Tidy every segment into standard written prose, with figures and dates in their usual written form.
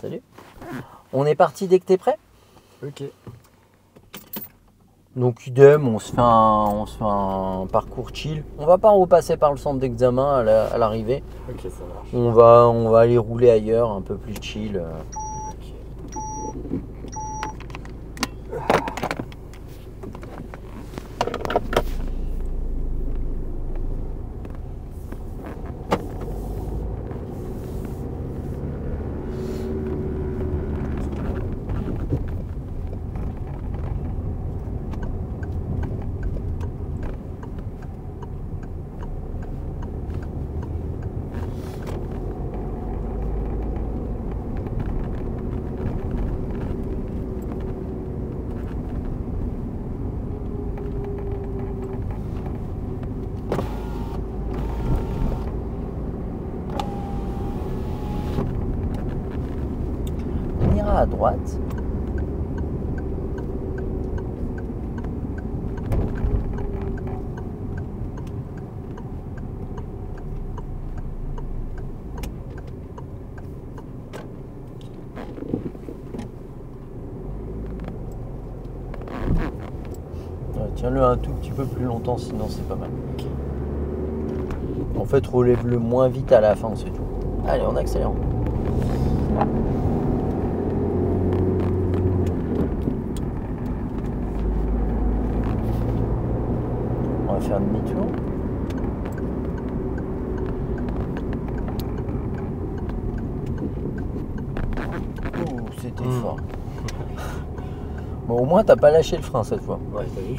Salut. On est parti dès que t'es prêt. Ok. Donc idem, on se fait un parcours chill. On va pas repasser par le centre d'examen à l'arrivée. Ok, ça marche. On va aller rouler ailleurs, un peu plus chill. Ok. On ira à droite. Tiens-le un tout petit peu plus longtemps, sinon c'est pas mal. Ok. En fait, relève-le moins vite à la fin, c'est tout. Allez, on accélère. On va faire demi-tour. Ouh, c'était fort. Bon, au moins, t'as pas lâché le frein cette fois. Ouais, t'as vu?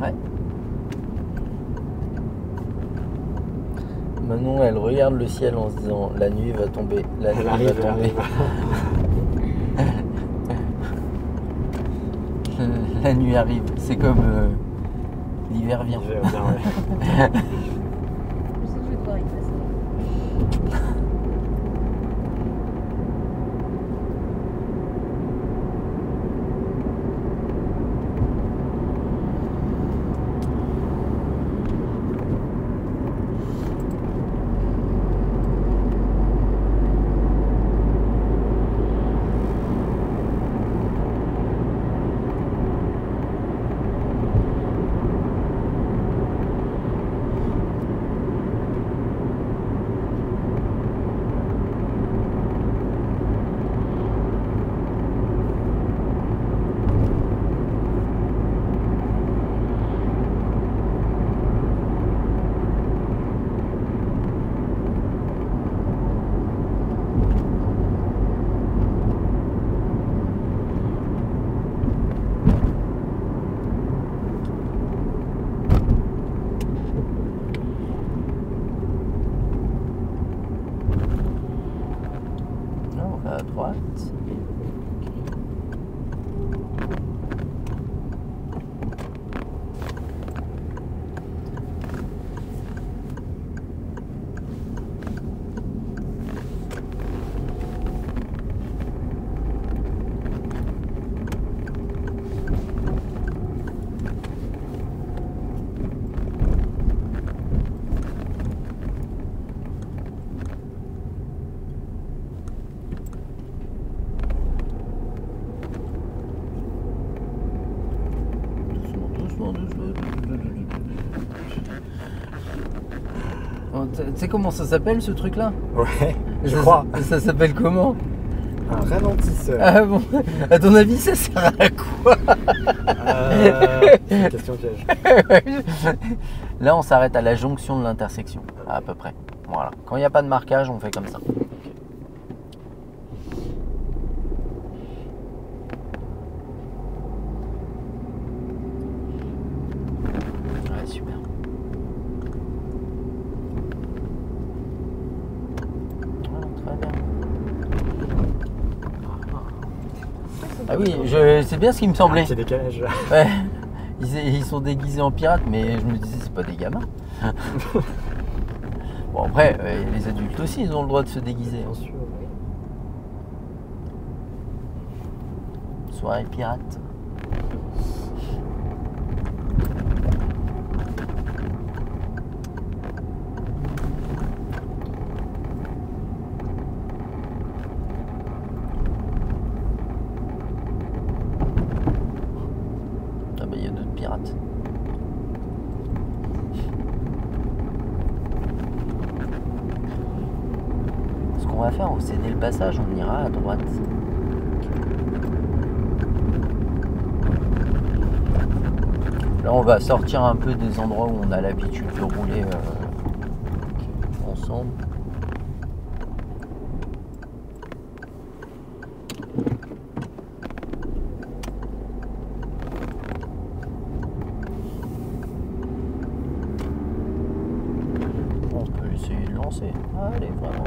Ouais. Manon, elle regarde le ciel en se disant la nuit va tomber, la nuit va tomber. La nuit arrive, c'est comme l'hiver vient. L'hiver vient, ouais. Je sais que je vais devoir y passer. On va à droite. Tu sais comment ça s'appelle ce truc là? Ouais, je crois. Ça s'appelle comment? Un ralentisseur. Ah bon? À ton avis, ça sert à quoi? C'est une question piège. Là, on s'arrête à la jonction de l'intersection, à peu près. Voilà. Quand il n'y a pas de marquage, on fait comme ça. Ouais, super. Ouais, très bien. Ah oui, c'est bien ce qui me semblait. C'est décalage. Ouais. Ils sont déguisés en pirates, mais je me disais, c'est pas des gamins. Bon, après, les adultes aussi, ils ont le droit de se déguiser. Bien sûr. Soirée pirate. Ah bah, il y a d'autres pirates. Ce qu'on va faire, on va céder le passage, on ira à droite. Là, on va sortir un peu des endroits où on a l'habitude de rouler ensemble. On peut essayer de lancer. Allez, vraiment.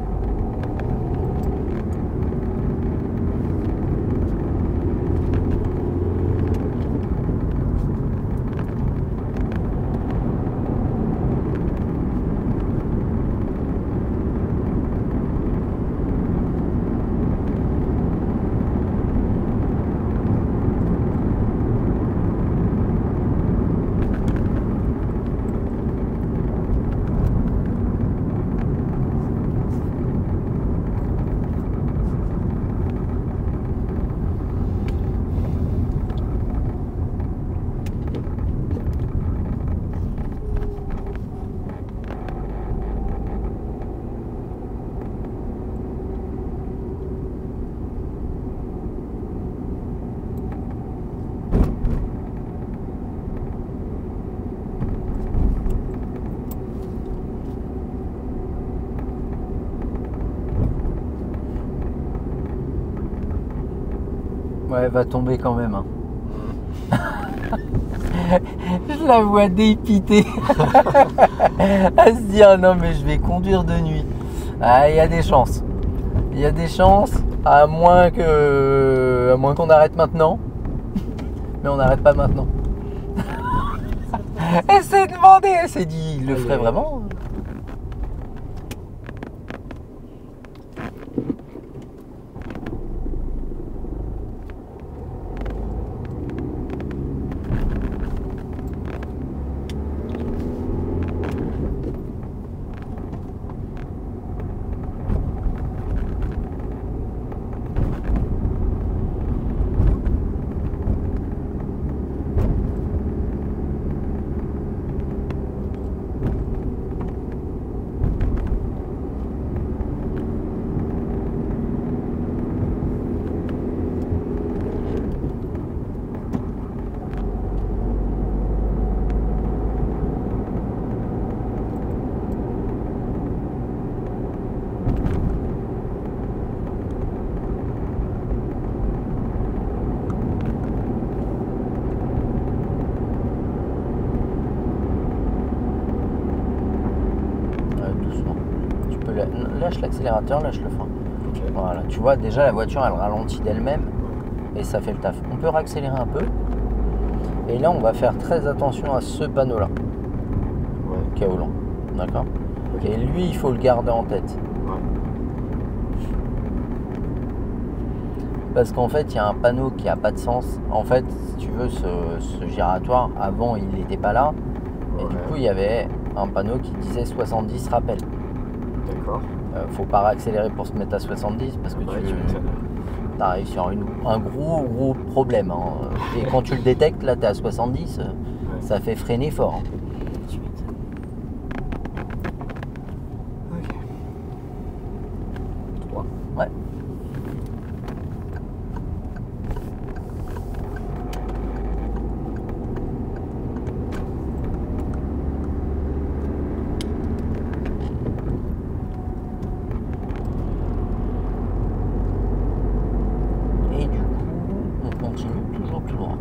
Ouais, elle va tomber quand même. Hein. Je la vois dépitée. À se dire non mais je vais conduire de nuit. Ah, il y a des chances. Il y a des chances, à moins qu'on arrête maintenant. Mais on n'arrête pas maintenant. Elle s'est demandé, elle s'est dit, il le ferait vraiment. Lâche l'accélérateur, lâche le frein. Okay. Voilà, tu vois déjà la voiture elle ralentit d'elle-même et ça fait le taf. On peut réaccélérer un peu. Et là on va faire très attention à ce panneau là. Ouais. Qui est au long. D'accord. Okay. Et lui il faut le garder en tête. Ouais. Parce qu'en fait il y a un panneau qui n'a pas de sens. En fait si tu veux ce giratoire avant il n'était pas là. Et ouais. du coup il y avait un panneau qui disait 70 rappel. D'accord. Faut pas réaccélérer pour se mettre à 70 parce que ouais, tu arrives sur un gros problème. Hein. Et quand tu le détectes, là tu es à 70, ouais. Ça fait freiner fort. Hein. Ok. 3. Ouais. toujours tout droit.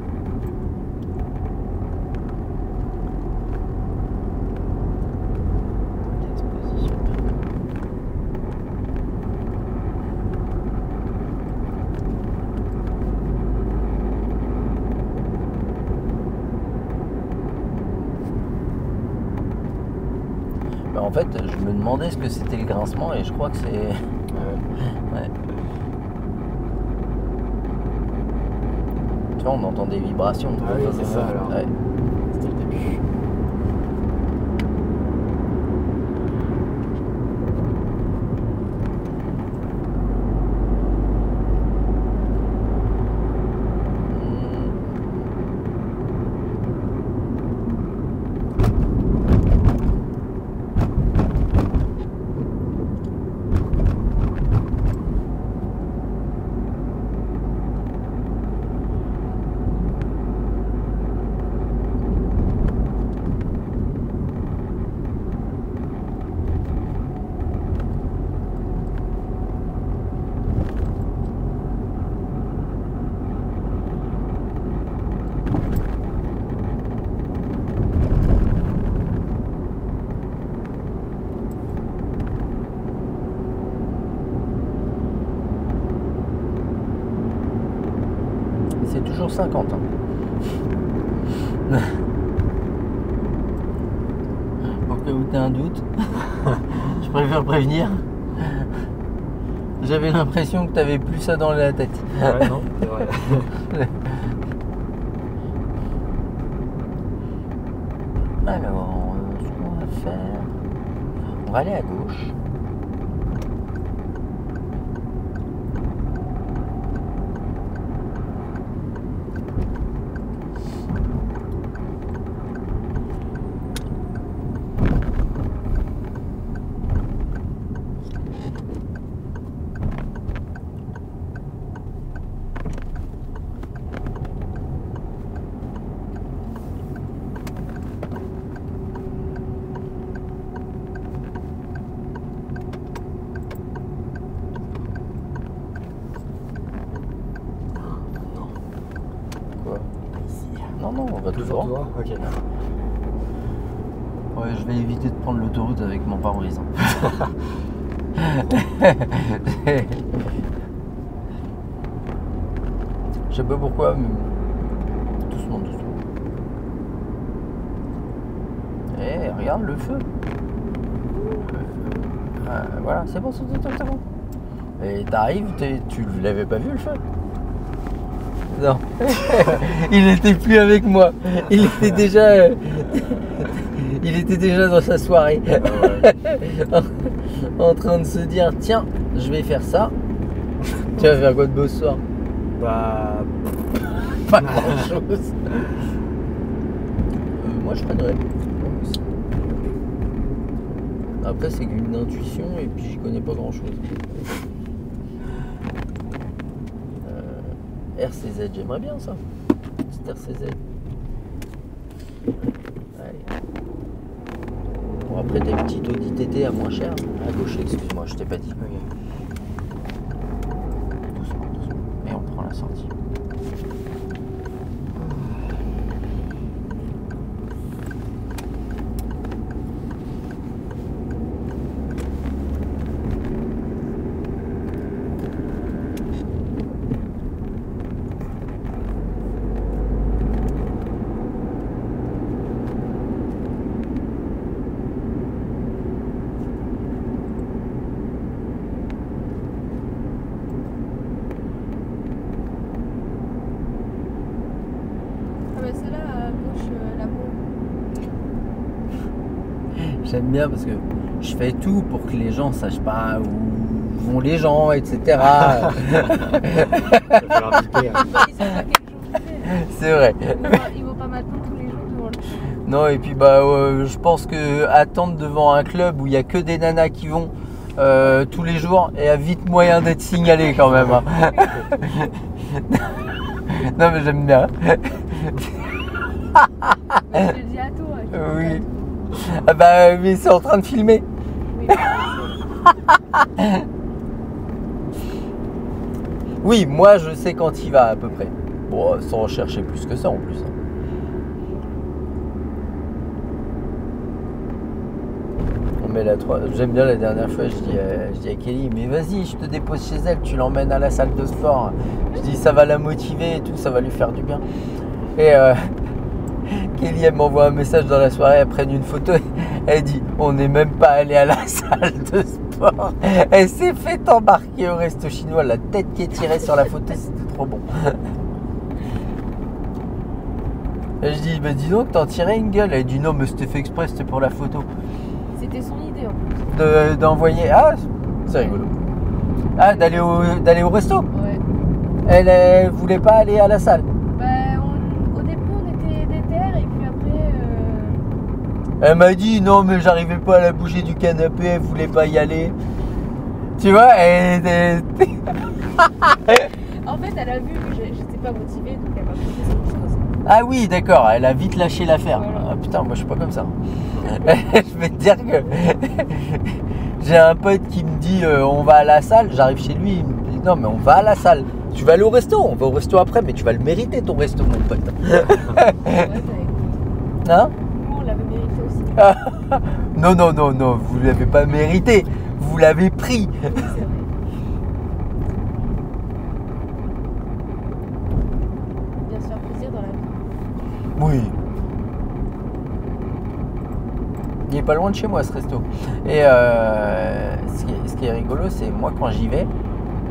L'exposition. Bah, en fait, je me demandais ce que c'était le grincement et je crois que c'est... Ouais. Tu vois, on entend des vibrations. Ah oui, c'est ça, alors. Ouais. C'était le début. C'est toujours 50. Hein. Pour que vous ayez un doute, je préfère prévenir. J'avais l'impression que tu avais plus ça dans la tête. Ouais, non, c'est vrai. Alors, ce qu'on va faire, on va aller à gauche. Quoi? Ici. Non, non, on va Toujours toujours. droit. Ok. Ouais, je vais éviter de prendre l'autoroute avec mon pare-brise. Je sais pas pourquoi, mais doucement, doucement. Eh, regarde le feu. Voilà, c'est bon, c'est bon. Et t'arrives, tu l'avais pas vu le feu? Non. Il était plus avec moi. Il était déjà dans sa soirée. En train de se dire, tiens, je vais faire ça. Tu vas faire quoi de beau ce soir? Bah. Pas grand chose. Moi je prendrais. Après c'est qu'une intuition et puis j'y connais pas grand chose. RCZ, j'aimerais bien ça. Petite RCZ. Allez. Bon après des petites Audi TT à moins cher. À gauche, excuse-moi, je t'ai pas dit. Ok. Doucement, doucement. Et on prend la sortie. J'aime bien parce que je fais tout pour que les gens sachent pas où vont les gens, etc. Il va falloir biper, hein. Ils savent pas quel jour il est. C'est vrai. Ils vont pas m'attendre tous les jours devant le show. Non, et puis je pense que attendre devant un club où il y a que des nanas qui vont tous les jours et a vite moyen d'être signalé quand même. Hein. Non mais j'aime bien. Mais je le dis à toi. Je le dis à Oui. toi. Ah bah mais c'est en train de filmer. Oui, Oui, moi je sais quand il va à peu près. Bon, sans rechercher plus que ça en plus. Mais j'aime bien la dernière fois, je dis à Kelly, mais vas-y, je te dépose chez elle, tu l'emmènes à la salle de sport. Je dis, ça va la motiver et tout, ça va lui faire du bien. Et Kelly, elle m'envoie un message dans la soirée, elle prenne une photo, elle dit, on n'est même pas allé à la salle de sport. Elle s'est fait embarquer au resto chinois, la tête qui est tirée sur la photo, c'était trop bon. Et je dis, bah dis donc, t'en tirais une gueule. Elle dit, non, mais c'était fait exprès, c'était pour la photo. C'était son idée en plus. D'envoyer. Ah, c'est rigolo. Ah, d'aller au resto. Ouais. Elle voulait pas aller à la salle. Bah, au début, on était déter et puis après. Elle m'a dit, non, mais j'arrivais pas à la bouger du canapé, elle voulait pas y aller. Tu vois, En fait, elle a vu que j'étais pas motivée, donc elle m'a poussé sur autre chose. Ah oui, d'accord, elle a vite lâché l'affaire. Voilà. Ah, putain, moi je suis pas comme ça. Je vais te dire que j'ai un pote qui me dit on va à la salle, j'arrive chez lui, il me dit non mais on va à la salle. Tu vas aller au resto, on va au resto après, mais tu vas le mériter ton resto mon pote. Ouais, Hein? nous, on l'avait mérité aussi. Non, vous l'avez pas mérité, vous l'avez pris. Oui, c'est vrai. Bien se faire plaisir dans la vie. Oui. Il est pas loin de chez moi ce resto. Et ce qui est rigolo, c'est moi quand j'y vais,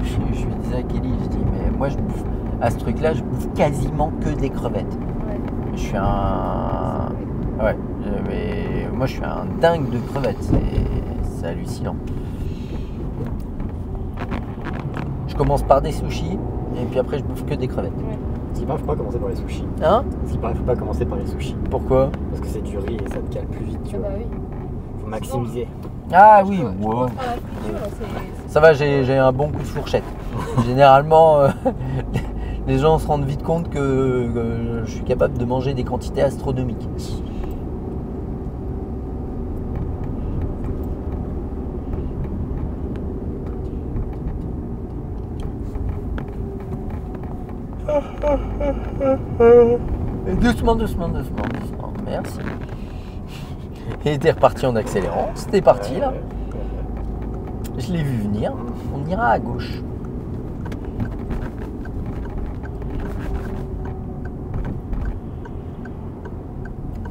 je lui disais à Kelly, je dis mais moi je bouffe à ce truc là, je bouffe quasiment que des crevettes. Ouais. Je suis un. Ouais, mais moi je suis un dingue de crevettes, c'est hallucinant. Je commence par des sushis et puis après je bouffe que des crevettes. Ouais. Ce qui paraît, faut pas commencer par les sushis. Hein? Ce qui paraît, faut pas commencer par les sushis. Pourquoi? Parce que c'est du riz et ça te cale plus vite, tu Ah vois. bah oui. Faut maximiser. Ah oui, Je wow. commence par la friture, c'est. Ça va, j'ai un bon coup de fourchette. Généralement, les gens se rendent vite compte que je suis capable de manger des quantités astronomiques. Et doucement. Merci. Et t'es reparti en accélérant. C'était parti là. Je l'ai vu venir. On ira à gauche.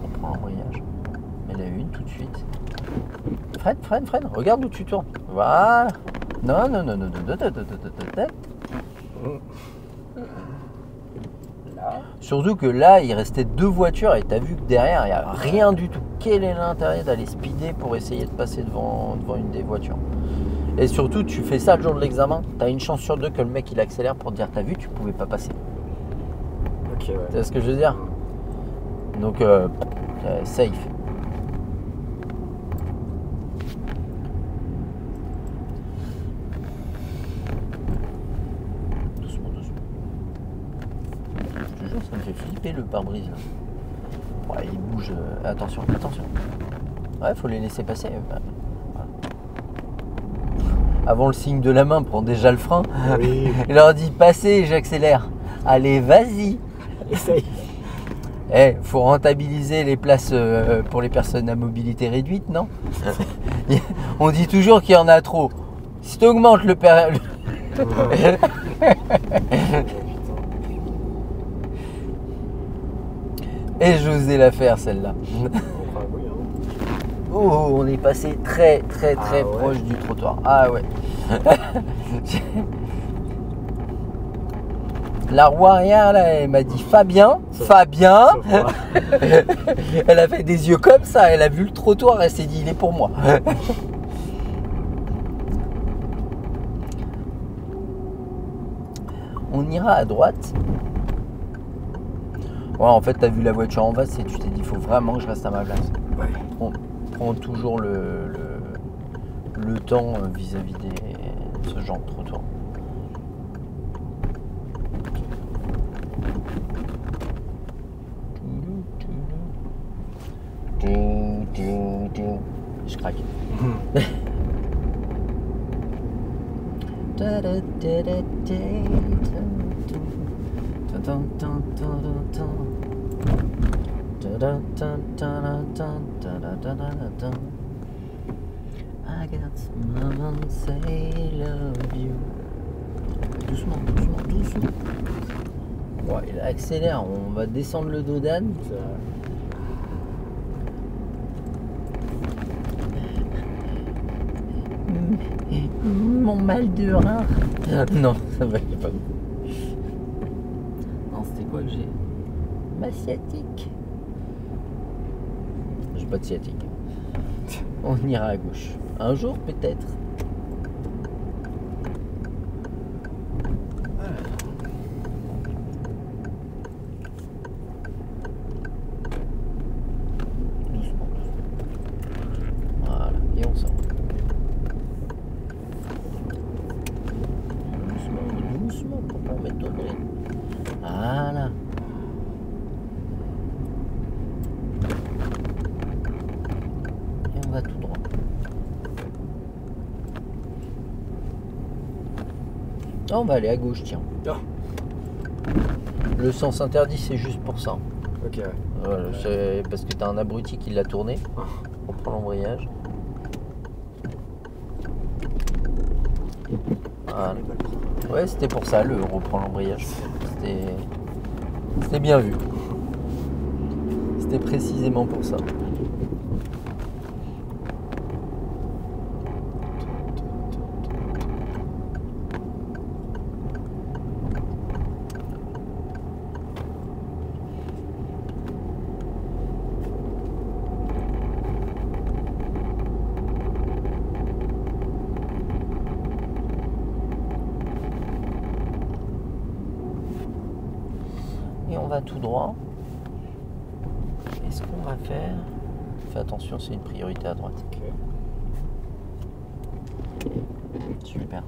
On prend un embrayage. Mais la une tout de suite. Freine. Regarde où tu tournes. Voilà. Non. Là. Surtout que là, il restait deux voitures et t'as vu que derrière, il n'y a rien du tout. Quel est l'intérêt d'aller speeder pour essayer de passer devant une des voitures? Et surtout, tu fais ça le jour de l'examen, t'as une chance sur deux que le mec il accélère pour te dire t'as vu, tu pouvais pas passer. Ok, ouais. Tu vois ce que je veux dire? Donc, safe. Doucement. Je te jure, ça me fait flipper le pare-brise là. Ouais, il bouge. Attention. Ouais, faut les laisser passer. Voilà. Avant le signe de la main, prends déjà le frein. Oui. Il leur dit passez, j'accélère. Allez, vas-y. Essaye. Faut rentabiliser les places pour les personnes à mobilité réduite, non? On dit toujours qu'il y en a trop. Si tu augmentes le Et j'osais la faire celle-là. Oh, on est passé très ouais. proche du trottoir. Ah ouais. La roue arrière là, elle m'a dit Fabien. Elle a fait des yeux comme ça, elle a vu le trottoir, elle s'est dit il est pour moi. On ira à droite. Ouais, en fait, t'as vu la voiture en face et tu t'es dit, il faut vraiment que je reste à ma place. Ouais. Prends toujours le temps vis-à-vis de ce genre de trottoir. Je craque. I got some mama say love you. Doucement, doucement, doucement. Ouais, il accélère, on va descendre le dos d'âne. Ça... Mon mal de rein. Non, ça va pas. Non, c'était quoi que j'ai? Ma sciatique. J'ai pas de sciatique. On ira à gauche. Un jour peut-être. Doucement. Voilà, et on sort. Doucement, doucement, pour pas mettre ton nez. Voilà. Et on va tout droit. Ah, on va aller à gauche, tiens. Oh. Le sens interdit, c'est juste pour ça. Ok, ouais. Voilà, c'est parce que t'as un abruti qui l'a tourné. On prend l'embrayage. Voilà. Ouais, c'était pour ça, le reprend l'embrayage. C'était bien vu. C'était précisément pour ça. Et on va tout droit. Et ce qu'on va faire, fais attention, c'est une priorité à droite. Super.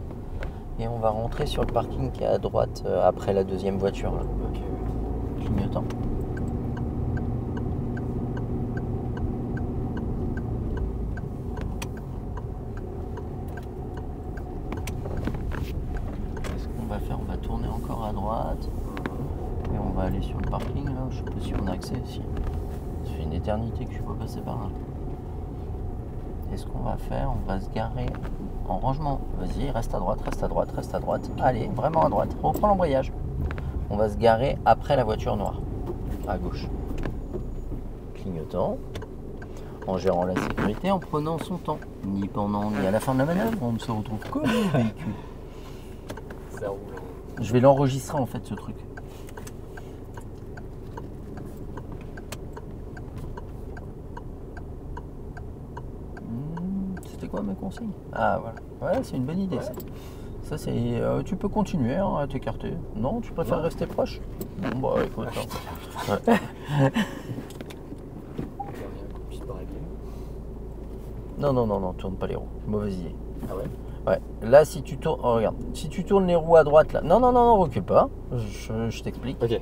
Et on va rentrer sur le parking qui est à droite après la deuxième voiture là. Ok, ouais. Clignotant. Qu'est-ce qu'on va faire? On va tourner encore à droite. Et on va aller sur le parking là. Je sais pas si on a accès ici. Ça fait une éternité que je suis pas passé par là. Et ce qu'on va faire, on va se garer en rangement. Vas-y, reste à droite, reste à droite, reste à droite. Allez, vraiment à droite. Reprends l'embrayage. On va se garer après la voiture noire. À gauche. Clignotant. En gérant la sécurité, en prenant son temps. Ni pendant, ni à la fin de la manœuvre. On ne se retrouve comme au véhicule. Ça roule. Je vais l'enregistrer en fait ce truc. C'était quoi mes consignes? Ah voilà. Ouais, c'est une bonne idée ça. Ça c'est. Tu peux continuer hein, à t'écarter. Non, tu préfères rester proche? Bon bah écoute. Hein. Ouais. Non, tourne pas les roues. Mauvaise idée. Ah ouais? Ouais. Là si tu tournes. Oh, regarde. Si tu tournes les roues à droite là. Non, recule pas. Je t'explique. Ok.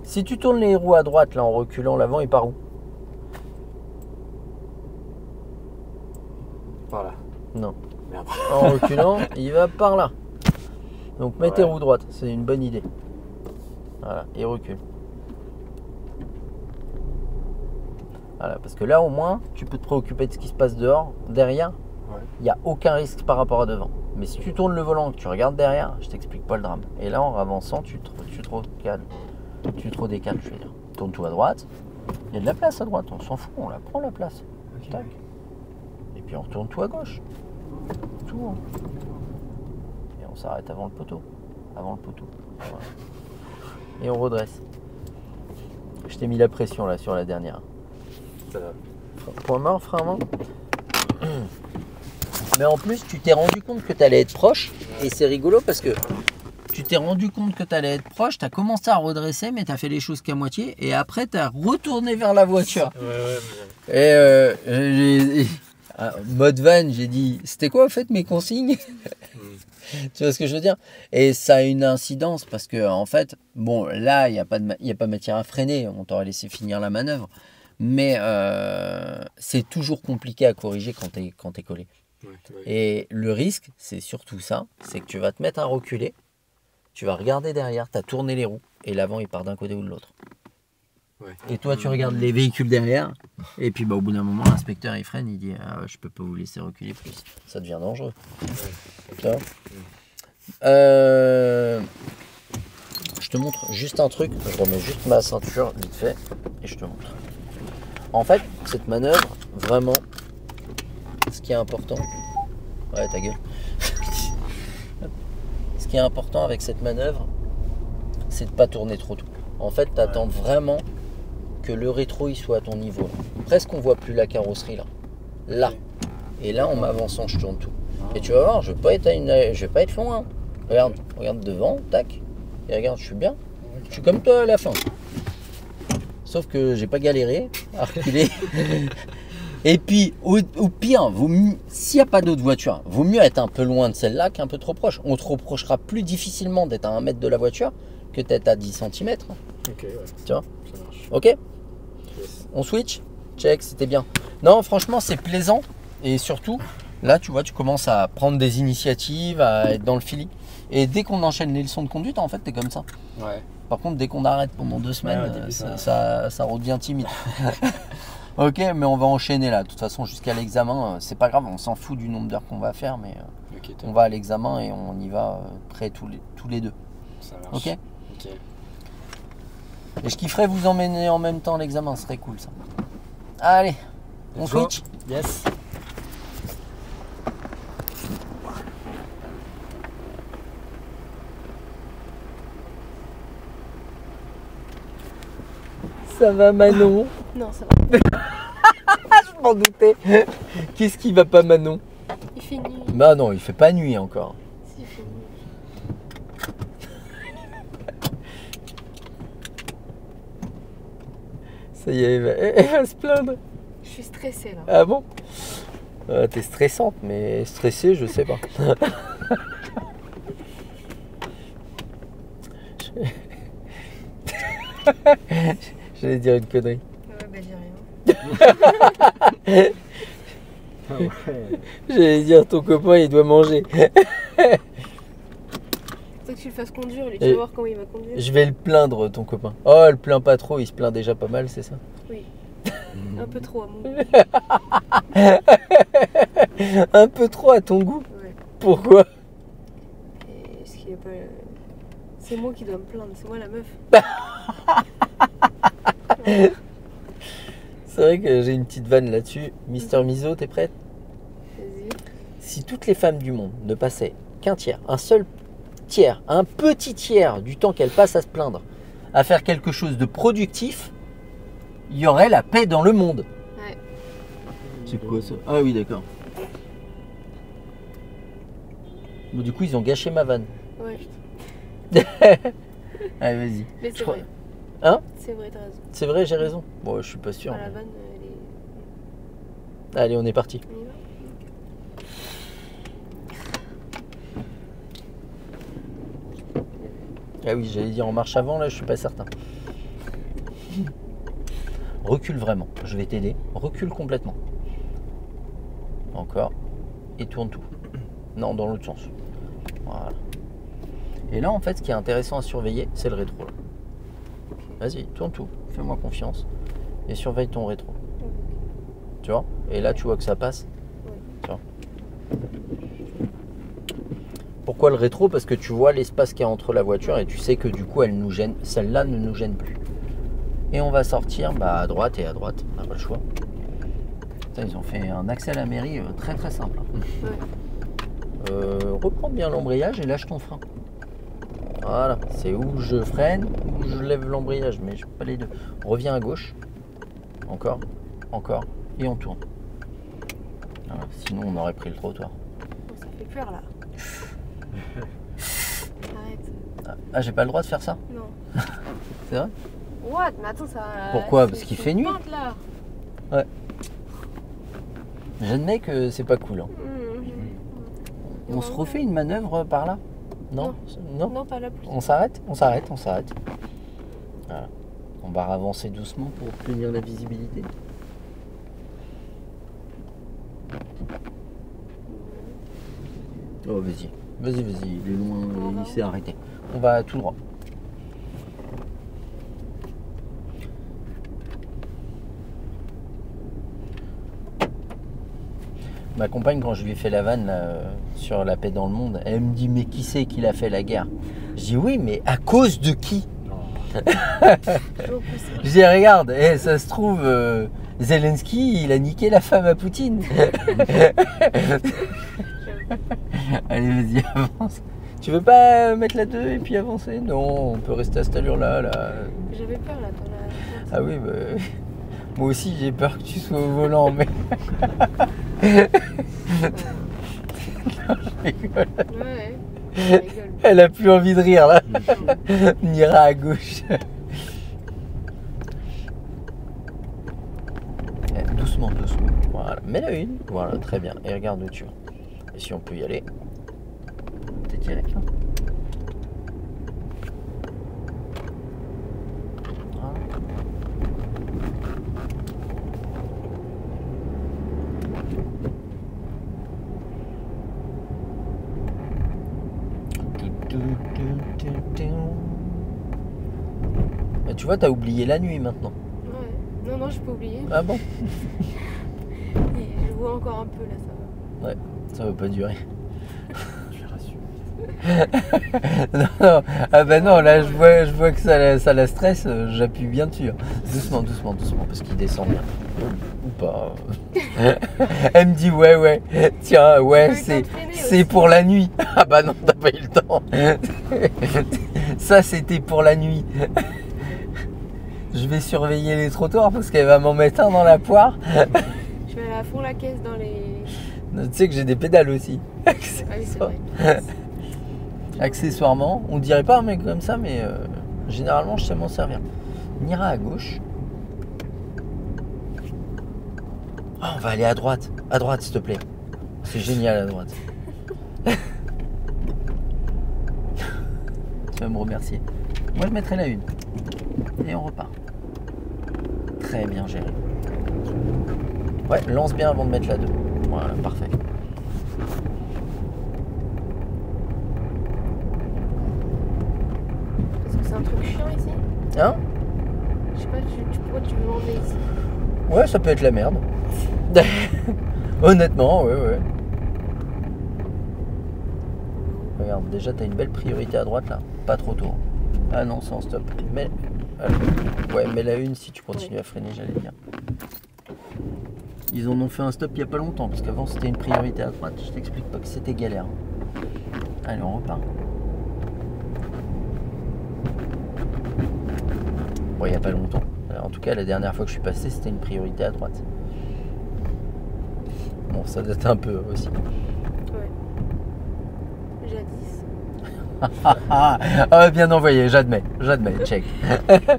Si tu tournes les roues à droite là en reculant, l'avant il part où? Voilà. Non. Merde. En reculant, il va par là. Donc mets tes Ouais. roues droites, c'est une bonne idée. Voilà, et recule. Voilà, parce que là au moins, tu peux te préoccuper de ce qui se passe dehors, derrière. Ouais. Il n'y a aucun risque par rapport à devant. Mais si tu tournes le volant, que tu regardes derrière, je t'explique pas le drame. Et là en avançant, tu te recales. Tu te redécales, je veux dire. Tourne-toi à droite. Il y a de la place à droite, on s'en fout, on la prend la place. Ok. Tac. Et puis on retourne tout à gauche. Tout. Hein. Et on s'arrête avant le poteau. Avant le poteau. Voilà. Et on redresse. Je t'ai mis la pression là sur la dernière. Ça va. Point mort, frein à main. Mais en plus, tu t'es rendu compte que tu allais être proche. Et c'est rigolo parce que tu t'es rendu compte que tu allais être proche. Tu as commencé à redresser, mais tu as fait les choses qu'à moitié. Et après, tu as retourné vers la voiture. Ouais. Et mode van, j'ai dit, c'était quoi en fait mes consignes? Tu vois ce que je veux dire? Et ça a une incidence parce que en fait, bon, là, il n'y a pas matière à freiner. On t'aurait laissé finir la manœuvre. Mais c'est toujours compliqué à corriger quand t'es collé. Ouais. Et le risque, c'est surtout ça, c'est que tu vas te mettre à reculer. Tu vas regarder derrière, tu as tourné les roues. et l'avant il part d'un côté ou de l'autre. Ouais. Et toi tu regardes les véhicules derrière et puis bah, au bout d'un moment l'inspecteur il freine, il dit ah, je peux pas vous laisser reculer plus, ça devient dangereux. Tu vois. Je te montre juste un truc, je remets juste ma ceinture vite fait et je te montre. En fait cette manœuvre vraiment ce qui est important, ouais ta gueule. Ce qui est important avec cette manœuvre, c'est de pas tourner trop tôt. En fait, tu attends vraiment que le rétro il soit à ton niveau. Presque on voit plus la carrosserie là. Là. Et là, en m'avançant, je tourne tout. Et tu vas voir, je vais pas être loin. Regarde devant, tac. Et regarde, je suis bien. Je suis comme toi à la fin. Sauf que j'ai pas galéré à reculer. Et puis, au pire, s'il n'y a pas d'autre voiture, vaut mieux être un peu loin de celle-là qu'un peu trop proche. On te reprochera plus difficilement d'être à 1 mètre de la voiture que d'être à 10 cm. Ok, ouais. Tu vois? Ça marche. Ok? Yes. On switch? Check, c'était bien. Non, franchement, c'est plaisant. Et surtout, là, tu vois, tu commences à prendre des initiatives, à être dans le feeling. Et dès qu'on enchaîne les leçons de conduite, en fait, t'es comme ça. Ouais. Par contre, dès qu'on arrête pendant 2 semaines, Ouais, au début, ça redevient timide. Ok, mais on va enchaîner là. De toute façon, jusqu'à l'examen, c'est pas grave, on s'en fout du nombre d'heures qu'on va faire, mais Ok, on va à l'examen et on y va prêts tous les deux. ça marche. Ok? Ok. Et je kifferais vous emmener en même temps à l'examen, ce serait cool ça. Allez, on Let's go. switch? Yes. Ça va Manon? Non, ça va. Je m'en doutais. Qu'est-ce qui va pas Manon? Il fait nuit. Bah non, il fait pas nuit encore. Si, il fait nuit. Ça y est, elle va se plaindre. Je suis stressée là. Ah bon? T'es stressante, mais stressée, je sais pas. J'allais dire une connerie. Ouais, bah dis rien. Ah ouais. J'allais dire ton copain il doit manger. Faut que tu le fasses conduire, lui. Tu Et- vas voir comment il va conduire. Je vais le plaindre ton copain. Oh, elle plaint pas trop, il se plaint déjà pas mal, c'est ça? Oui. Un peu trop à mon goût. Un peu trop à ton goût. Ouais. Pourquoi? Et est-ce qu'il est pas. C'est moi qui dois me plaindre, c'est moi la meuf. C'est vrai que j'ai une petite vanne là-dessus. Mister Miso, t'es prête? Vas-y. Si toutes les femmes du monde ne passaient qu'un tiers, un seul tiers, un petit tiers du temps qu'elles passent à se plaindre, à faire quelque chose de productif, il y aurait la paix dans le monde. Ouais. C'est quoi ça? Ah oui, d'accord. Bon, du coup, ils ont gâché ma vanne. Ouais. Allez, vas-y. Mais Je c'est crois- vrai. Hein? C'est vrai, t'as raison. C'est vrai, j'ai raison. Bon, je suis pas sûr. Enfin, la mais- vanne, elle est. Allez, on est parti. On y va. Ah oui, j'allais dire en marche avant, là, je suis pas certain. Recule vraiment, je vais t'aider. Recule complètement. Encore. Et tourne tout. Non, dans l'autre sens. Voilà. Et là, en fait, ce qui est intéressant à surveiller, c'est le rétro. Là. Vas-y, tourne tout. Fais-moi confiance. Et surveille ton rétro. Tu vois? Et là, tu vois que ça passe. Tu vois? Pourquoi le rétro? Parce que tu vois l'espace qu'il y a entre la voiture et tu sais que du coup, elle nous gêne. Celle-là ne nous gêne plus. Et on va sortir à droite et à droite. On n'a pas le choix. Putain, ils ont fait un accès à la mairie très très simple. Ouais. Reprends bien l'embrayage et lâche ton frein. Voilà, c'est où je freine, où je lève l'embrayage, mais je pas les deux. Reviens à gauche. Encore, encore, et on tourne. Voilà, sinon on aurait pris le trottoir. Oh, ça fait peur là. Arrête. Ah, j'ai pas le droit de faire ça? Non. C'est vrai? What? Mais attends, ça. Pourquoi? c'est- Parce qu'il c'est fait une nuit. pente, là. J'admets que c'est pas cool. Hein. On se refait une manœuvre par là? Non? Non? Non, pas là plus. On s'arrête? On s'arrête, on s'arrête. Voilà. On va avancer doucement pour obtenir la visibilité. Oh, vas-y. Vas-y, vas-y. Il est loin, il s'est arrêté. On va tout droit. Ma compagne, quand je lui ai fait la vanne là, sur la paix dans le monde, elle me dit mais qui c'est qui l'a fait la guerre? Je dis oui, mais à cause de qui? Non. Toujours possible. Je dis regarde, ça se trouve Zelensky il a niqué la femme à Poutine. Allez vas-y avance. Tu veux pas mettre la 2 et puis avancer? Non, on peut rester à cette allure là. J'avais peur là dans la. Ah oui, bah, moi aussi j'ai peur que tu sois au volant, mais non, je rigole. Ouais. Je rigole. Elle a plus envie de rire là. On ira à gauche. Doucement, doucement. Voilà, mets la une. Voilà, très bien. Et regarde où tu vas. Et si on peut y aller. T'es direct là. Voilà. Et tu vois, t'as oublié la nuit maintenant. Ouais. Non, je peux oublier. Ah bon? Et je vois encore un peu là, ça va. Ouais, ça va pas durer. Je suis rassuré. Non. Ah bah non, là je vois que ça la stresse, j'appuie bien dessus. Doucement, parce qu'il descend bien. Ou pas. Elle me dit ouais, tiens, ouais, T'as eu le temps de freiner c'est aussi. pour la nuit. Ah bah non, t'as pas eu le temps. Ça c'était pour la nuit. Je vais surveiller les trottoirs parce qu'elle va m'en mettre un dans la poire. Je vais aller à fond la caisse dans les. Tu sais que j'ai des pédales aussi. Ah oui, c'est vrai. Accessoirement, on dirait pas un mec comme ça, mais généralement je sais m'en servir. On ira à gauche. Oh, on va aller à droite s'il te plaît. C'est génial à droite. Tu vas me remercier. Moi je mettrai la une. Et on repart. Très bien géré. Ouais, lance bien avant de mettre la 2. Voilà, parfait. Est-ce que c'est un truc chiant ici? Hein? Je sais pas, pourquoi tu veux m'emmener ici? Ouais, ça peut être la merde. Honnêtement, ouais. Regarde, déjà t'as une belle priorité à droite là. Pas trop tôt. Ah non, c'est en stop. Mais. Ouais, mais la une si tu continues à freiner, j'allais dire. Ils en ont fait un stop il y a pas longtemps, parce qu'avant c'était une priorité à droite. Je t'explique pas que c'était galère. Allez, on repart. Bon, il y a pas longtemps. En tout cas, la dernière fois que je suis passé, c'était une priorité à droite. Bon, ça date un peu aussi. Ouais. Jadis. Ah, bien envoyé, j'admets, check. J'aime trop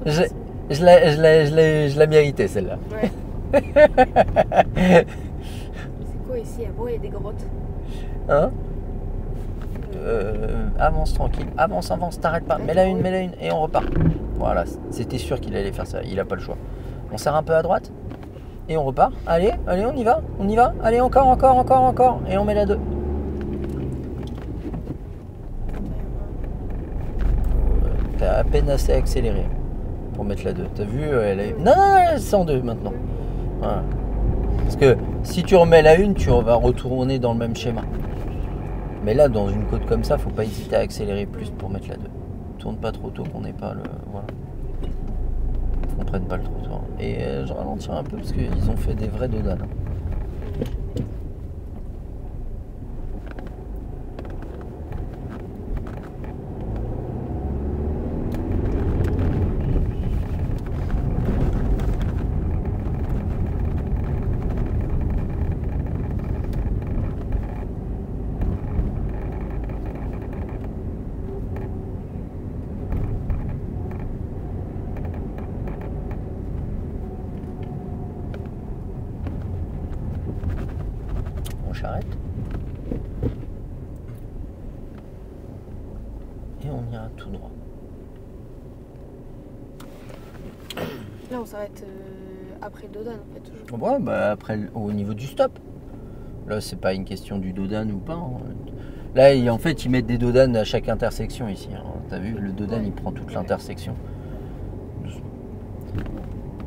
Je, Disney. je la méritais celle-là. Ouais. C'est quoi ici? Ah bon, il y a des grottes. Hein? Avance tranquille, avance, t'arrête pas. Mets la une, et on repart. Voilà, c'était sûr qu'il allait faire ça, il a pas le choix. On serre un peu à droite et on repart. Allez, on y va. Allez, encore. Et on met la 2. T'as à peine assez accéléré pour mettre la 2. T'as vu, elle est... Non, c'est en 2 maintenant. Voilà. Parce que si tu remets la 1, tu vas retourner dans le même schéma. Mais là, dans une côte comme ça, faut pas hésiter à accélérer plus pour mettre la 2. Tourne pas trop tôt qu'on n'ait pas le... Voilà. Qu'on prenne pas le trottoir. Et je ralentirai un peu parce qu'ils ont fait des vrais dodanes. On s'arrête. Et on ira tout droit. Là, on s'arrête après le Dodan, en fait, toujours. Ouais, bah après, au niveau du stop. Là, c'est pas une question du dodan ou pas. Hein. Là, en fait, ils mettent des dodanes à chaque intersection ici. Hein. T'as vu, le dodan, il prend toute l'intersection.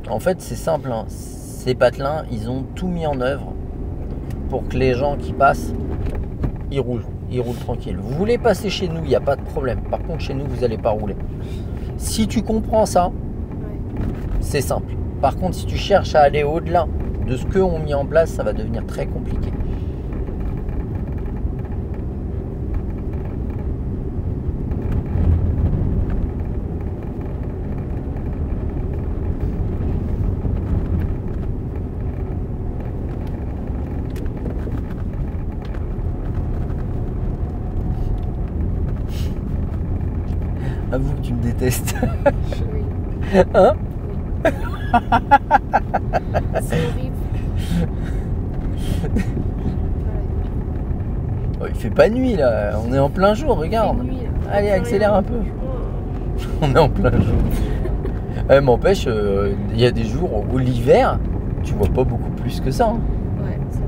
En fait, c'est simple. Hein. Ces patelins, ils ont tout mis en œuvre pour que les gens qui passent, ils roulent tranquille. Vous voulez passer chez nous, il n'y a pas de problème. Par contre, chez nous, vous n'allez pas rouler. Si tu comprends ça, Ouais. c'est simple. Par contre, si tu cherches à aller au-delà de ce qu'ont mis en place, ça va devenir très compliqué. Avoue que tu me détestes. Oui. Hein? C'est horrible. Oh, il fait pas nuit là, on est en plein jour, regarde. C'est nuit, là. Allez, Plus accélère rien. un peu. Oh. On est en plein jour. M'empêche, il y a des jours où l'hiver, tu vois pas beaucoup plus que ça. Hein. Ouais, c'est vrai.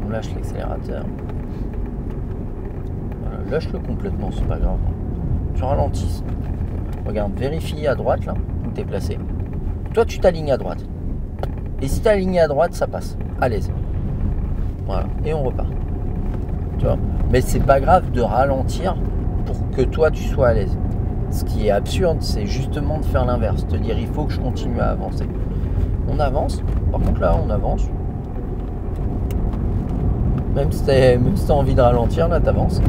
On lâche l'accélérateur. Voilà, lâche-le complètement, c'est pas grave. Tu ralentis. Regarde, vérifie à droite là, où t'es placé. Toi, tu t'alignes à droite. Et si t'es aligné à droite, ça passe. À l'aise. Voilà, et on repart. Tu vois. Mais c'est pas grave de ralentir pour que toi tu sois à l'aise. Ce qui est absurde, c'est justement de faire l'inverse, te dire il faut que je continue à avancer. On avance, par contre là on avance. Même si t'as envie de ralentir, là t'avances.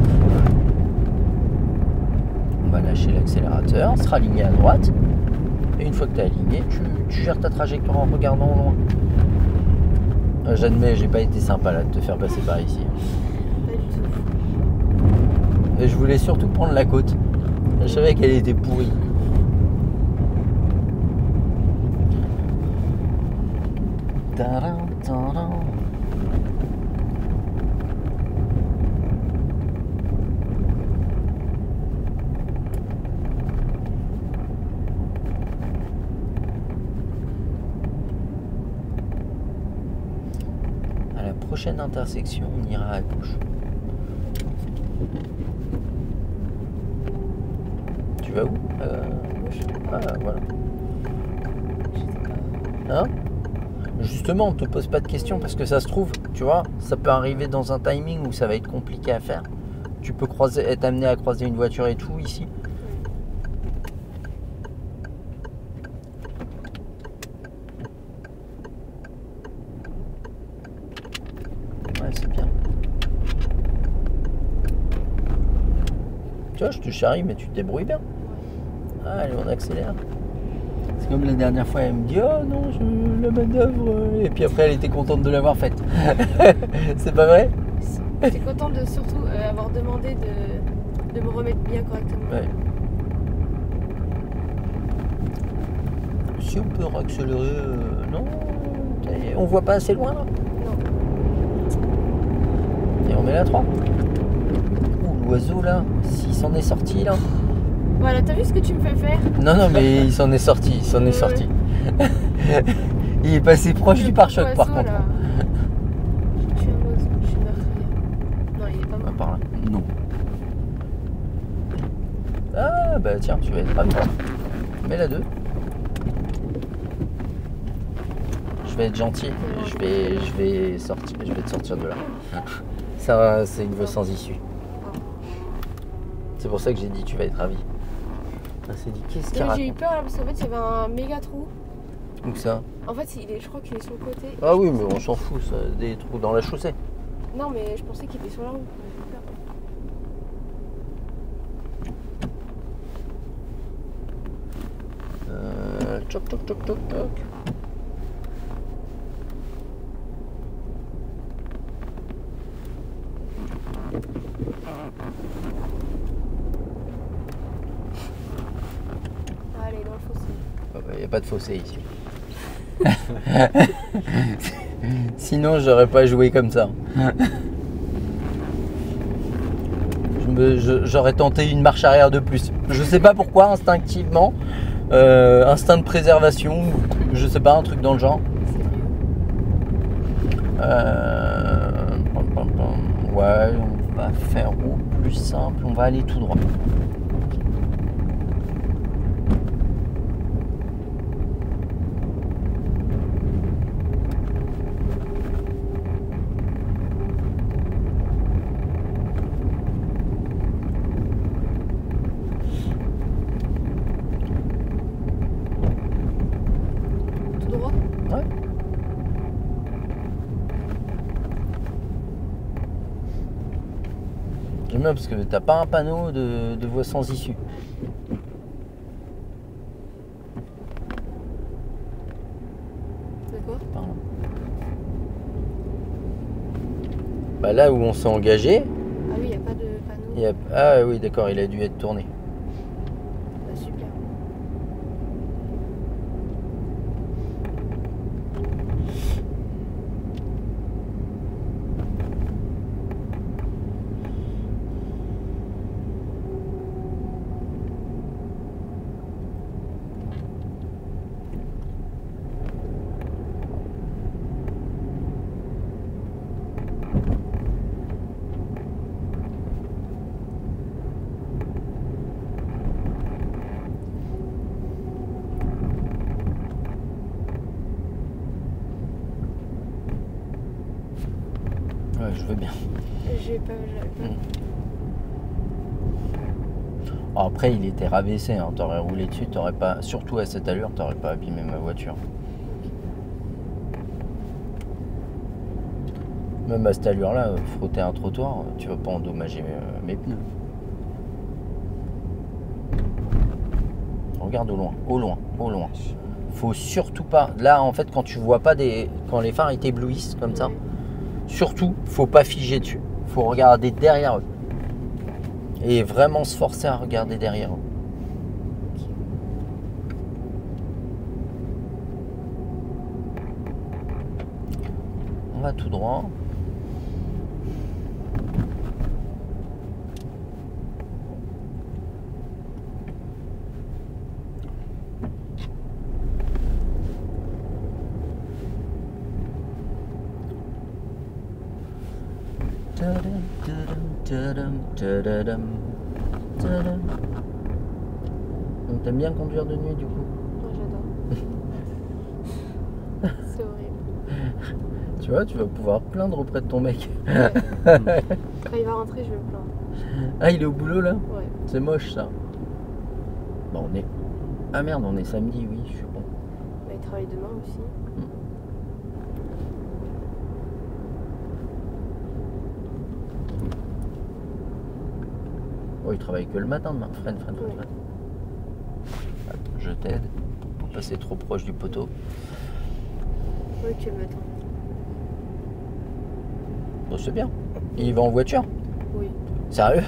On va lâcher l'accélérateur, sera aligné à droite. Et une fois que t'es aligné, tu gères ta trajectoire en regardant au loin. J'admets, j'ai pas été sympa là de te faire passer par ici. Pas du tout. Et je voulais surtout prendre la côte. Je savais qu'elle était pourrie. Tadam, tadam. À la prochaine intersection, on ira à gauche. Tu vas où Ah, voilà. Hein? Justement, on te pose pas de questions parce que ça se trouve, tu vois, ça peut arriver dans un timing où ça va être compliqué à faire. Tu peux être amené à croiser une voiture et tout ici. Ouais, c'est bien. Tu vois, je te charrie, mais tu te débrouilles bien. Allez, on accélère. C'est comme la dernière fois, elle me dit oh non, la manœuvre. Et puis après, elle était contente de l'avoir faite. C'est pas vrai? J'étais contente de surtout avoir demandé de me remettre bien correctement. Ouais. Si on peut accélérer, non, on voit pas assez loin là. Non. Et on met la 3. Ouh, l'oiseau là, s'il s'en est sorti là. Voilà, t'as vu ce que tu me fais faire? Non, non, mais il s'en est sorti, il s'en est sorti. Il est passé proche du pare-choc par contre. Là. Je suis un oiseau, je suis meurtrière. Non, il est pas Ah, mort. par là. Non. Ah bah tiens, tu vas être ravi. Mets la 2. Je vais être gentil. Je vais te sortir de là. Ça, c'est une voie sans issue. C'est pour ça que j'ai dit tu vas être ravi. On s'est dit qu'est-ce qu'il J'ai eu raconte? peur là parce qu'en fait il y avait un méga trou. Où ça? En fait, je crois qu'il est sur le côté. Ah oui, mais on s'en fout, ça, des trous dans la chaussée. Non, mais je pensais qu'il était sur la route. Toc toc toc toc toc. Allez, dans le fossé. Il n'y a pas de fossé ici. Sinon, j'aurais pas joué comme ça. J'aurais tenté une marche arrière de plus. Je sais pas pourquoi, instinctivement. Instinct de préservation, je sais pas, un truc dans le genre. Ouais, on va faire au plus simple, on va aller tout droit. J'aime bien parce que t'as pas un panneau de voie sans issue. D'accord. Par là. Bah là où on s'est engagé, Ah oui, il n'y a pas de panneau. ah oui d'accord, il a dû être tourné. Bah, super. Ouais, je veux bien. J'ai pas. Après, il était rabaissé, hein. T'aurais roulé dessus, t'aurais pas, surtout à cette allure, t'aurais pas abîmé ma voiture. Même à cette allure-là, frotter un trottoir, tu vas pas endommager mes pneus. Regarde au loin, au loin, au loin. Faut surtout pas. Là, en fait, quand tu vois pas quand les phares ils t'éblouissent comme ça, Ouais. surtout, faut pas figer dessus. Faut regarder derrière eux. Et vraiment se forcer à regarder derrière eux. Ok. On va tout droit. Donc t'aimes bien conduire de nuit du coup? Moi j'adore. C'est horrible. Tu vois, tu vas pouvoir te plaindre auprès de ton mec. Ouais. Quand il va rentrer, je vais me plaindre. Ah, il est au boulot là? Ouais. C'est moche ça. Bon, on est... Ah merde, on est samedi, oui, je suis bon. Bah, il travaille demain aussi. Oh, il travaille que le matin demain. Freine. Ouais. Hop, je t'aide pour pas passer trop proche du poteau. Oui, que le matin. Bon, c'est bien. Et il va en voiture? Oui. Sérieux?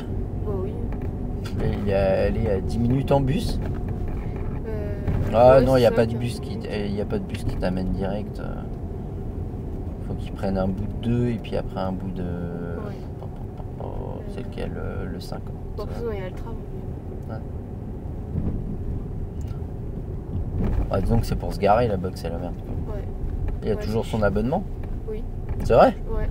Oh oui. Il est allé à 10 minutes en bus? Ouais, Non, il n'y a c'est pas ça de que- bus qui t'amène direct. Faut qu'il prenne un bout de 2 et puis après un bout de... C'est lequel? Le 50. Bon, de toute façon, il y a le tram. Ah, disons que c'est pour se garer là-bas que c'est la merde. Ouais. Il a Ouais, toujours c'est son chiant. abonnement? Oui. C'est vrai? Ouais.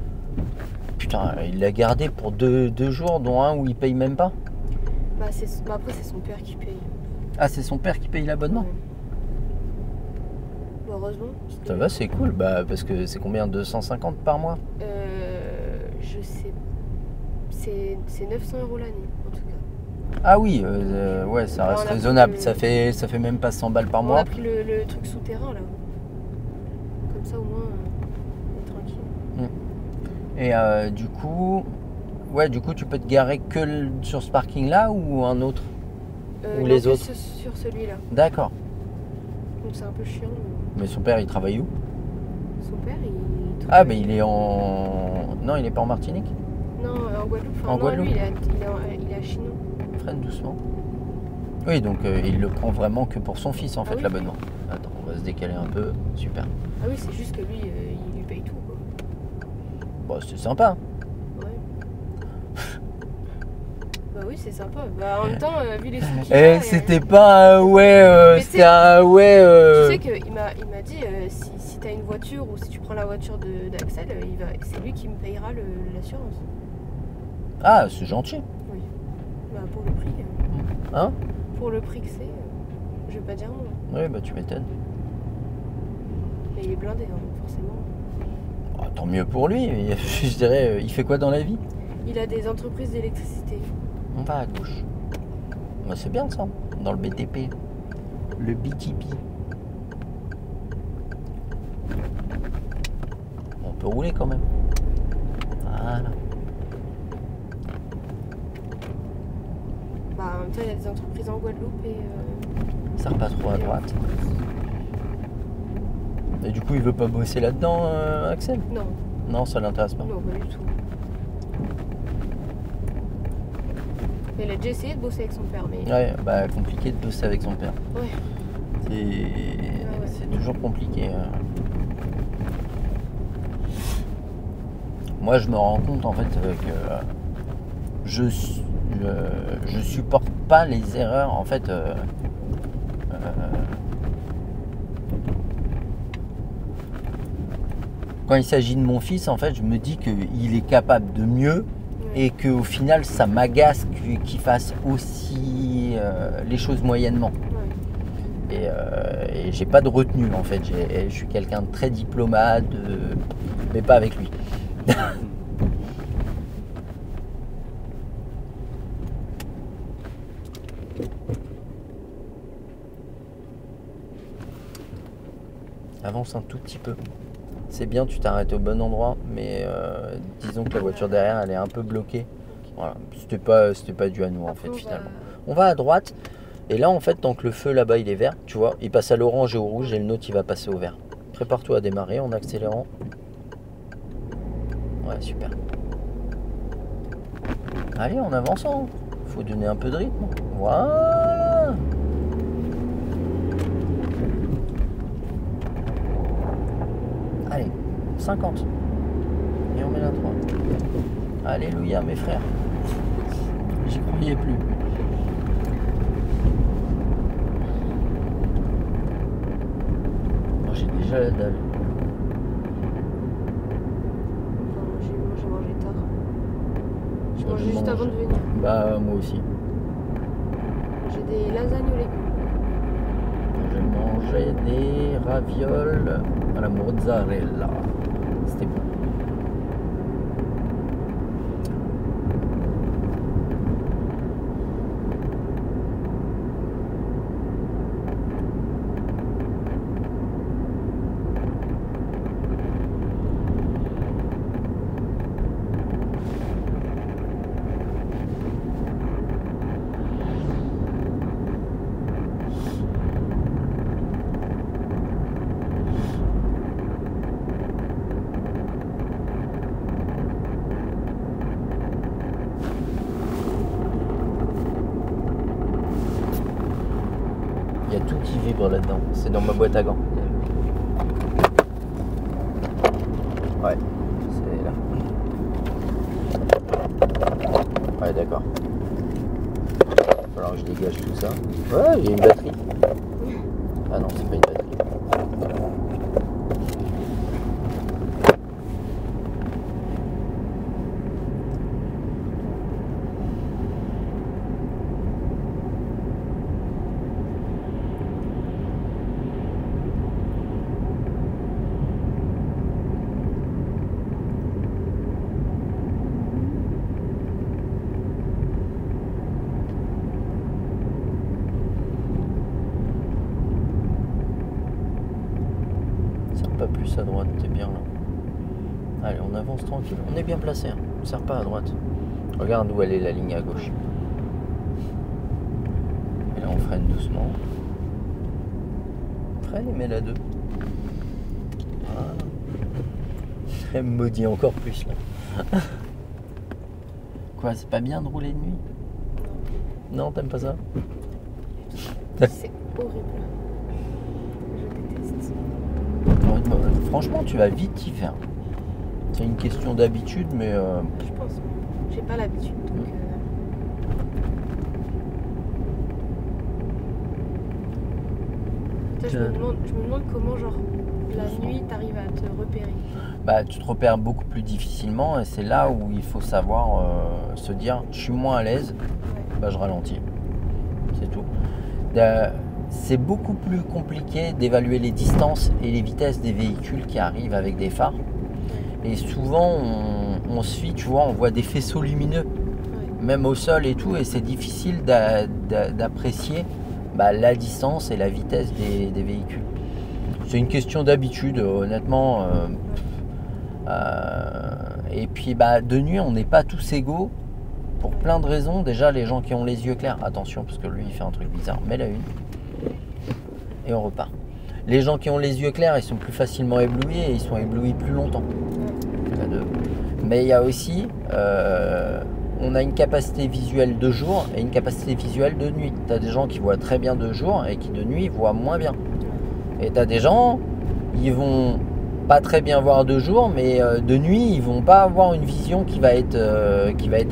Putain, il l'a gardé pour deux jours, dont un où il paye même pas? Bah, après, c'est son père qui paye. Ah, c'est son père qui paye l'abonnement? Ouais. Bon, heureusement. parce que- Ça va, c'est cool. Bah, parce que c'est combien? 250 par mois? Je sais. C'est 900 € l'année, en tout cas. Ah oui, ouais, ça Bah, reste on a pris raisonnable. le- Ça fait même pas 100 balles par On mois. a pris le truc souterrain, là. Comme ça, au moins, on est tranquille. Et du coup, tu peux te garer que sur ce parking-là ou un autre? Ou Non, les que autres? sur celui-là. D'accord. Donc c'est un peu chiant. Mais son père, il travaille où? Son père, il. Ah, mais il est en... Non, il est pas en Martinique? Non, en Guadeloupe. Enfin, En non, Guadeloupe. lui, il est à Chinon. Freine doucement. Oui, donc il le prend vraiment que pour son fils, en fait, oui. l'abonnement. Attends, on va se décaler un peu. Super. Ah oui, c'est juste que lui, il lui paye tout, quoi. Bon, c'est sympa. Ouais. Bah oui, c'est sympa. Bah en même temps, vu les sous qu'il Eh, a, c'était pas un ouais, Mais c'était un ouais. Tu sais qu'il m'a dit, si t'as une voiture ou si tu prends la voiture d'Axel, c'est lui qui me payera l'assurance. Ah, c'est gentil. Oui. Bah pour le prix. Hein? Pour le prix que c'est, je vais pas dire non. Oui, bah tu m'étonnes. Mais il est blindé, hein, donc forcément. Ah, tant mieux pour lui. Je dirais, il fait quoi dans la vie? Il a des entreprises d'électricité. On va à gauche. Bah, c'est bien ça, dans le BTP. Le BTP. On peut rouler quand même. Voilà. Bah, en même temps, il y a des entreprises en Guadeloupe et. Ça repart pas trop à droite. Et du coup, il veut pas bosser là-dedans, Axel? Non, Non, ça l'intéresse pas. non, pas du tout. Il a déjà essayé de bosser avec son père, mais. Ouais, bah compliqué de bosser avec son père. Ouais. C'est toujours compliqué. Moi, je me rends compte en fait que je supporte pas les erreurs en fait. Quand il s'agit de mon fils, en fait, je me dis qu'il est capable de mieux. Et qu'au final ça m'agace qu'il fasse aussi les choses moyennement. Ouais. Et j'ai pas de retenue en fait, je suis quelqu'un de très diplomate, mais pas avec lui. Avance un tout petit peu. C'est bien, tu t'arrêtes au bon endroit, mais disons que la voiture derrière elle est un peu bloquée. Voilà, c'était pas dû à nous en fait finalement. On va à droite et là en fait tant que le feu là-bas il est vert, tu vois, il passe à l'orange et au rouge et le nôtre il va passer au vert. Prépare-toi à démarrer en accélérant. Ouais, super. Allez, en avançant. Faut donner un peu de rythme. Voilà. Allez, 50. Et on met la 3. Alléluia mes frères. J'y croyais plus. Moi j'ai déjà la dalle. J'ai mangé tard. J'ai Moi, mangé je juste mange. avant de venir. Bah moi aussi. J'ai des lasagnes aux légumes. J'ai mangé des ravioles à la mozzarella. C'était bon. Il y a tout qui vibre là-dedans. C'est dans ma boîte à gants. Ouais, c'est là. Ouais, d'accord. Il va falloir que je dégage tout ça. Ouais, il y a une batterie. Ah non, c'est pas une batterie. Pas plus à droite, t'es bien là. Allez, on avance tranquille. On est bien placé. Hein. On ne sert pas à droite. Regarde où elle est la ligne à gauche. Et là, on freine doucement. Freine et mets la 2. Voilà. Elle me maudit encore plus là. Quoi, c'est pas bien de rouler de nuit? Non, t'aimes pas ça? C'est horrible. Je déteste. Franchement, tu vas vite y faire. C'est une question d'habitude, mais Je pense. J'ai pas l'habitude. Donc, Toi, je me demande comment, genre, la nuit, t'arrives à te repérer. bah, tu te repères beaucoup plus difficilement et c'est là où il faut savoir se dire je suis moins à l'aise, Ouais. bah, je ralentis. C'est tout. C'est beaucoup plus compliqué d'évaluer les distances et les vitesses des véhicules qui arrivent avec des phares. Et souvent, on se fie, tu vois, on voit des faisceaux lumineux, Ouais. même au sol et tout, et c'est difficile d'apprécier la distance et la vitesse des véhicules. C'est une question d'habitude, honnêtement. Et puis, de nuit, on n'est pas tous égaux. pour plein de raisons. Déjà, les gens qui ont les yeux clairs, attention, parce que lui, il fait un truc bizarre. Mets la une. Et on repart. Les gens qui ont les yeux clairs, ils sont plus facilement éblouis et ils sont éblouis plus longtemps. La deux. Mais il y a aussi, on a une capacité visuelle de jour et une capacité visuelle de nuit. Tu as des gens qui voient très bien de jour et qui de nuit voient moins bien. Et tu as des gens, ils vont pas très bien voir de jour, mais de nuit, ils vont pas avoir une vision qui va être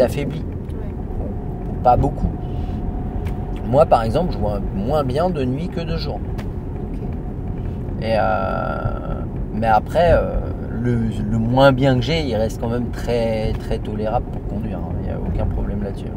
affaiblie. Ouais. Pas beaucoup. Moi, par exemple, je vois moins bien de nuit que de jour. Ok. Et mais après, le moins bien que j'ai, il reste quand même très très tolérable pour conduire. Hein. Il n'y a aucun problème là-dessus.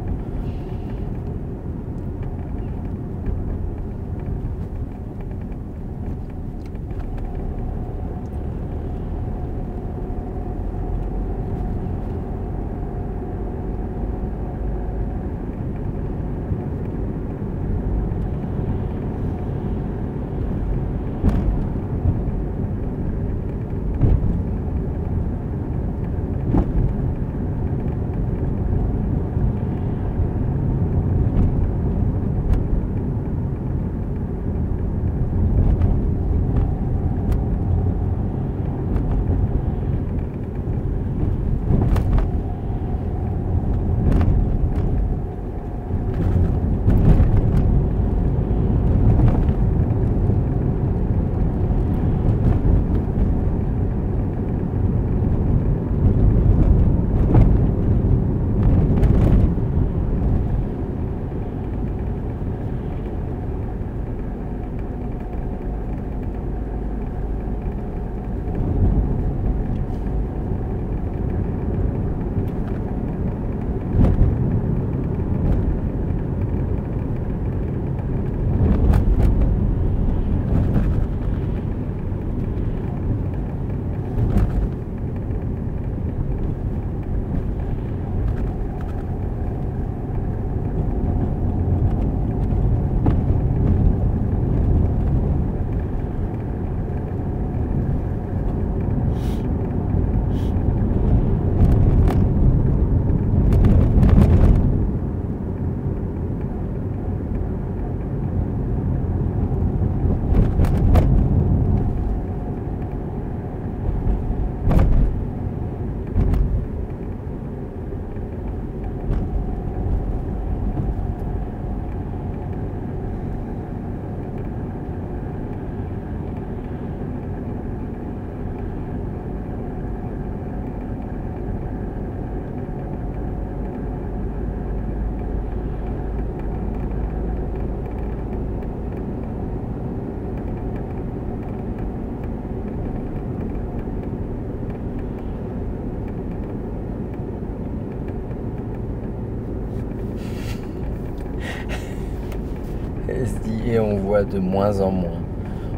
Et on voit de moins en moins.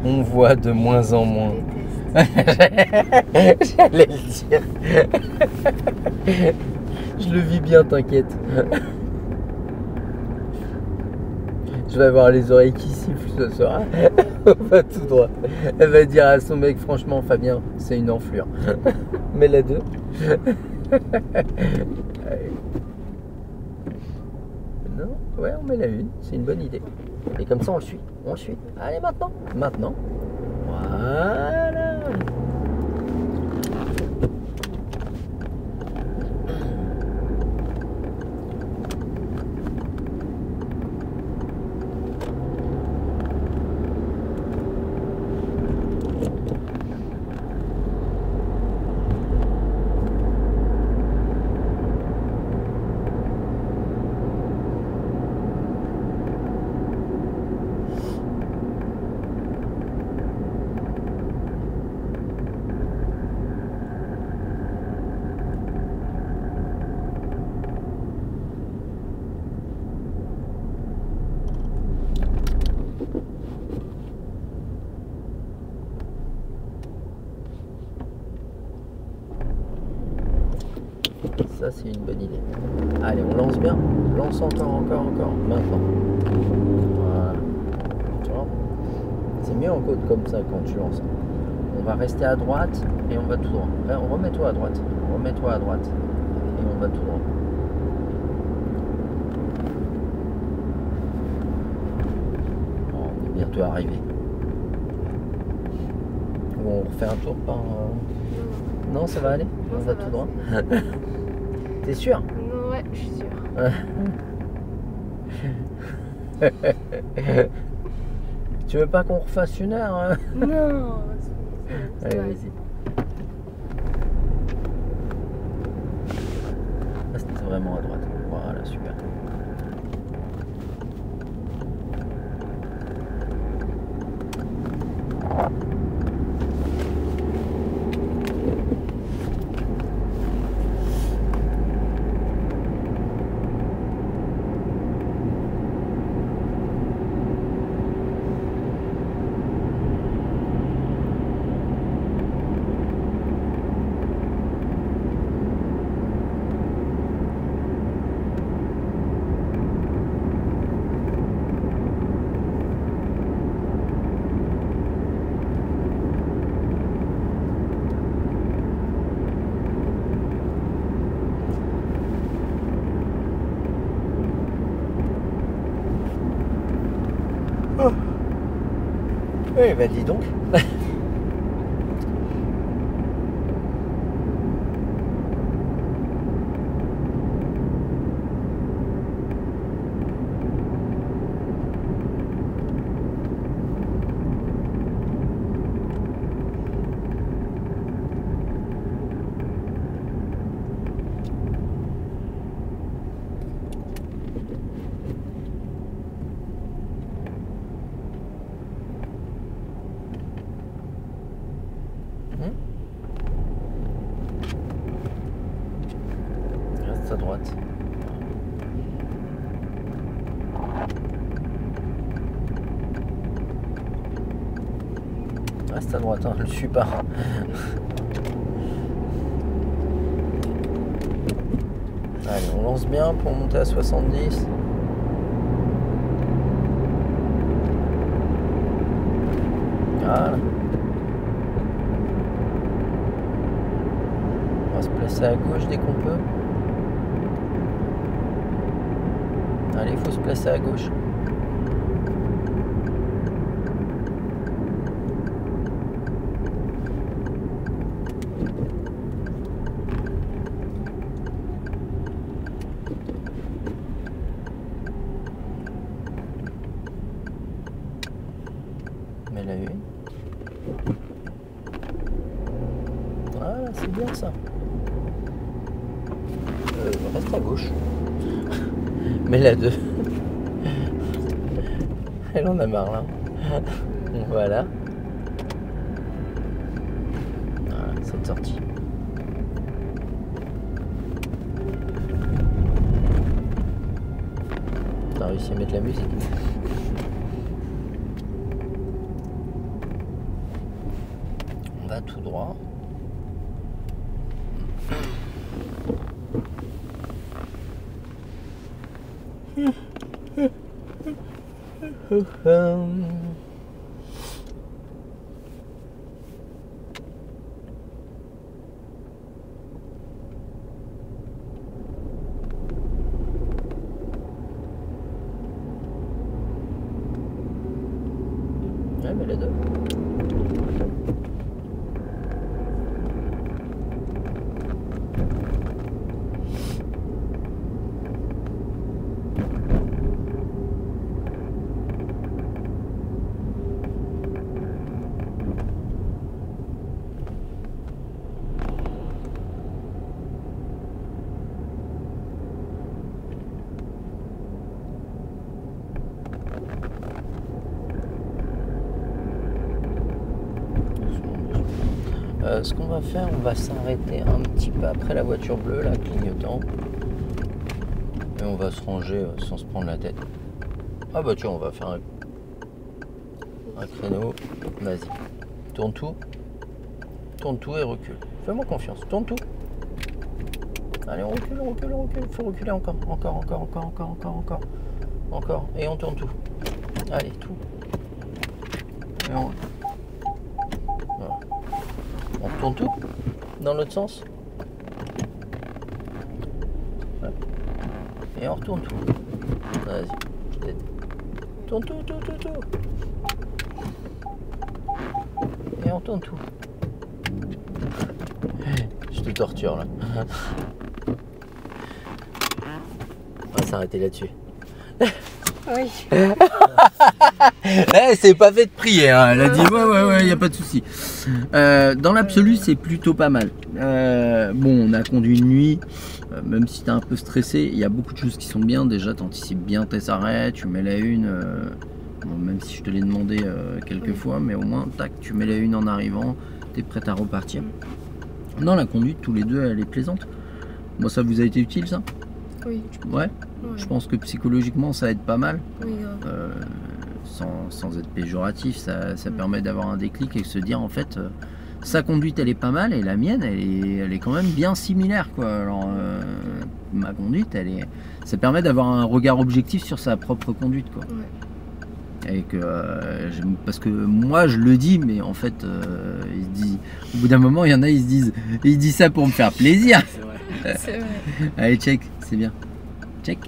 On voit de moins en moins. J'allais le dire. Je le vis bien, t'inquiète. Je vais avoir les oreilles qui sifflent ce soir. On va tout droit. Elle va dire à son mec, franchement, Fabien, c'est une enflure. Mais la deux. Non, ouais, on met la une. C'est une bonne idée. Et comme ça, on le suit. On le suit. Allez, maintenant. Maintenant. Voilà. Ça, c'est une bonne idée. Allez, on lance bien. Lance encore. Maintenant. Voilà. Tu vois ? C'est mieux en côte comme ça quand tu lances. On va rester à droite et on va tout droit. Remets-toi à droite. Et on va tout droit. te arriver. Ou on refait un tour par... Non, ça va aller? Non, On ça va va, tout droit. T'es sûr? Non, ouais, je suis sûre. Tu veux pas qu'on refasse une heure hein? Non, ça Allez, va. vas-y. Ah, c'était vraiment à droite. Voilà, super. Oui, bah dis donc. Reste à droite. Reste à droite, hein, je le suis pas. Allez, on lance bien pour monter à 70. Voilà. On va se placer à gauche dès qu'on peut. Allez, il faut se placer à gauche. Mais la une. Ah, c'est bien ça. Reste à gauche. Mais la 2. Elle en a marre là. Voilà. Voilà, cette sortie. T'as réussi à mettre la musique. On va tout droit. Ouais, mais les deux. Ce qu'on va faire, on va s'arrêter un petit peu après la voiture bleue, là, clignotant. Et on va se ranger sans se prendre la tête. Ah bah tiens, on va faire un créneau. Vas-y. Tourne tout. Tourne tout et recule. Fais-moi confiance. Tourne tout. Allez, on recule, on recule, on recule. Il faut reculer encore. Encore. Et on tourne tout. Allez, tout. Et on... Voilà. On tourne tout dans l'autre sens. Ouais. Et on retourne tout. Vas-y, je t'aide. Tourne tout. on tourne tout. Je te torture là. On va s'arrêter là-dessus. Oui. C'est pas fait de prier, hein. Elle a dit ouais, y a pas de souci. Dans l'absolu, c'est plutôt pas mal. Bon, on a conduit une nuit, même si t'es un peu stressé, il y a beaucoup de choses qui sont bien. Déjà, t'anticipes bien tes arrêts, tu mets la une. Bon, même si je te l'ai demandé quelques fois, mais au moins, tac, tu mets la une en arrivant, t'es prête à repartir. Non, la conduite, tous les deux, elle est plaisante. Moi, ça vous a été utile, ça? Oui. Ouais. Je pense que psychologiquement ça aide pas mal, Oui, grave. sans être péjoratif, ça permet d'avoir un déclic et de se dire en fait sa conduite elle est pas mal et la mienne elle est quand même bien similaire quoi. Alors ma conduite ça permet d'avoir un regard objectif sur sa propre conduite quoi. Ouais. Et que parce que moi je le dis mais en fait il se dit, au bout d'un moment il y en a ils se disent il dit ça pour me faire plaisir. C'est vrai. Allez check, c'est bien. Check.